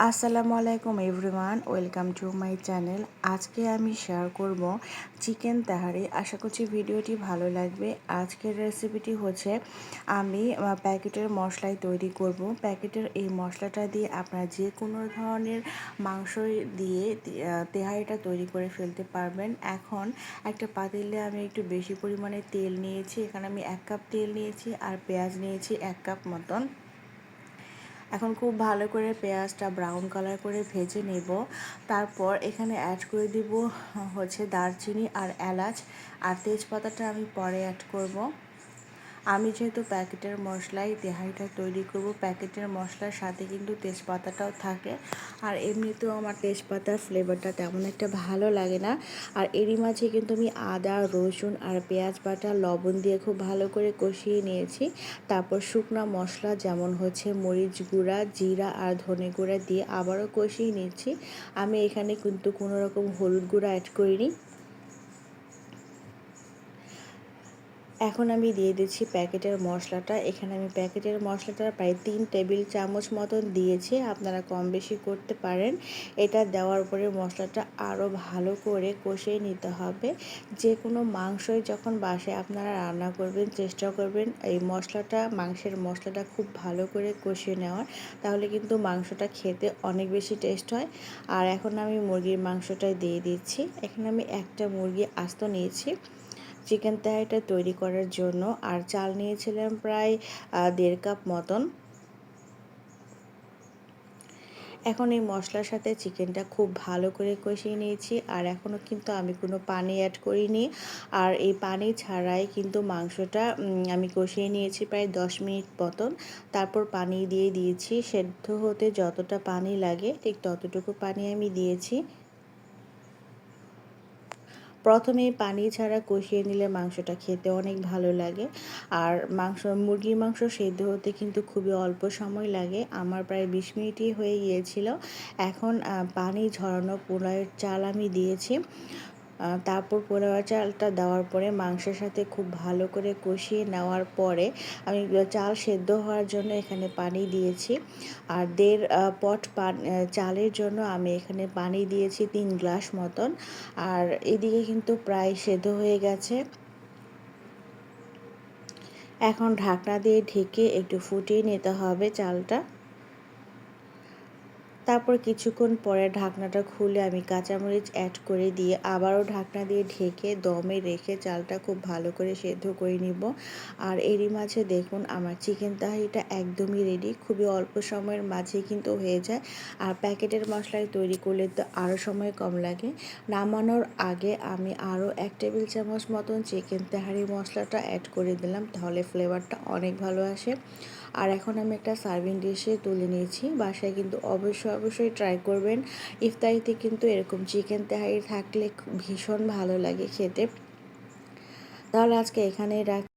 আসসালামু আলাইকুম everyone, welcome to my channel. আজকে আমি শেয়ার করব চিকেন তাহারি। আশা করছি ভিডিওটি ভালো লাগবে। আজকের রেসিপিটি হচ্ছে আমি প্যাকেটের মশলাই তৈরি করব। প্যাকেটের এই মশলাটা দিয়ে আপনারা যে কোনো ধরনের মাংস দিয়ে তেহারিটা তৈরি করে ফেলতে পারবেন। এখন একটা পাতিলে আমি একটু বেশি পরিমাণে তেল নিয়েছি। এখানে আমি 1 কাপ তেল নিয়েছি আর পেঁয়াজ নিয়েছি 1 কাপ মতন। এখন খুব ভালো করে পেঁয়াজটা ব্রাউন কালার করে ভেজে নেব। তারপর এখানে অ্যাড করে দিব হচ্ছে দারচিনি আর এলাচ, আর তেজপাতাটা আমি পরে অ্যাড করব। আমি যেহেতু প্যাকেটের মশলাই তেহারিটা তৈরি করব, প্যাকেটের মশলার সাথে কিন্তু তেজপাতাটাও থাকে। আর এমনিতেও আমার তেজপাতার ফ্লেভারটা তেমন একটা ভালো লাগে না। আর এরই মাঝে কিন্তু আমি আদা, রসুন আর পেঁয়াজ বাটা, লবণ দিয়ে খুব ভালো করে কষিয়ে নিয়েছি। তারপর শুকনো মশলা যেমন হচ্ছে মরিচ গুঁড়া, জিরা আর ধনে গুঁড়া দিয়ে আবারও কষিয়ে নিচ্ছি। আমি এখানে কিন্তু কোনো রকম হলুদ গুঁড়া অ্যাড করিনি। এখন আমি দিয়ে দিচ্ছি প্যাকেটের মশলাটা। এখানে আমি প্যাকেটের মশলাটা প্রায় 3 টেবিল চামচ মতন দিয়েছি। আপনারা কম বেশি করতে পারেন। এটা দেওয়ার পরে মশলাটা আরও ভালো করে কষিয়ে নিতে হবে। যে কোনো মাংসই যখন বাসায় আপনারা রান্না করবেন, চেষ্টা করবেন এই মাংসের মশলাটা খুব ভালো করে কষিয়ে নেওয়ার, তাহলে কিন্তু মাংসটা খেতে অনেক বেশি টেস্ট হয়। আর এখন আমি মুরগির মাংসটাই দিয়ে দিচ্ছি। এখানে আমি একটা মুরগি আস্ত নিয়েছি চিকেন তেহারিটা তৈরি করার জন্য, আর চাল নিয়েছিলাম প্রায় 1.5 কাপ মতন। এখন এই মশলার সাথে চিকেনটা খুব ভালো করে কষিয়ে নিয়েছি, আর এখনও কিন্তু আমি কোনো পানি অ্যাড করিনি। আর এই পানি ছাড়াই কিন্তু মাংসটা আমি কষিয়ে নিয়েছি প্রায় 10 মিনিট মতন। তারপর পানি দিয়ে দিয়েছি। সেদ্ধ হতে যতটা পানি লাগে ঠিক ততটুকু পানি আমি দিয়েছি। প্রথমে পানি ছাড়া কষিয়ে নিলে মাংসটা খেতে অনেক ভালো লাগে। আর মুরগির মাংস সেদ্ধ হতে কিন্তু খুবই অল্প সময় লাগে। আমার প্রায় 20 মিনিটই হয়ে গিয়েছিল। এখন পানি ঝরানো পোলাওয়ের চাল আমি দিয়েছি। তারপর পোলাও চালটা দেওয়ার পরে মাংসের সাথে খুব ভালো করে কষিয়ে নেওয়ার পরে আমি চাল সেদ্ধ হওয়ার জন্য এখানে পানি দিয়েছি। আর 1.5 পট চালের জন্য আমি এখানে পানি দিয়েছি 3 গ্লাস মতন। আর এদিকে কিন্তু প্রায় সেদ্ধ হয়ে গেছে। এখন ঢাকনা দিয়ে ঢেকে একটু ফুটিয়ে নিতে হবে চালটা। তারপর কিছুক্ষণ পরে ঢাকনাটা খুলে আমি কাঁচামরিচ অ্যাড করে দিয়ে আবারও ঢাকনা দিয়ে ঢেকে দমে রেখে চালটা খুব ভালো করে সেদ্ধ করে নিব। আর এরই মাঝে দেখুন আমার চিকেন তাহারিটা একদমই রেডি। খুবই অল্প সময়ের মাঝে কিন্তু হয়ে যায়। আর প্যাকেটের মশলায় তৈরি করলে তো আরও সময় কম লাগে। নামানোর আগে আমি আরও 1 টেবিল চামচ মতন চিকেন তাহারি মশলাটা অ্যাড করে দিলাম, তাহলে ফ্লেভারটা অনেক ভালো আসে। আর এখন আমি একটা সার্ভিং ডিশে তুলে নিয়েছি। বাসায় কিন্তু অবশ্যই ট্রাই করবেন। ইফতারিতে কিন্তু এরকম চিকেন তেহারি থাকলে ভীষণ ভালো লাগে খেতে। তাহলে আজকে এখানেই রাখি।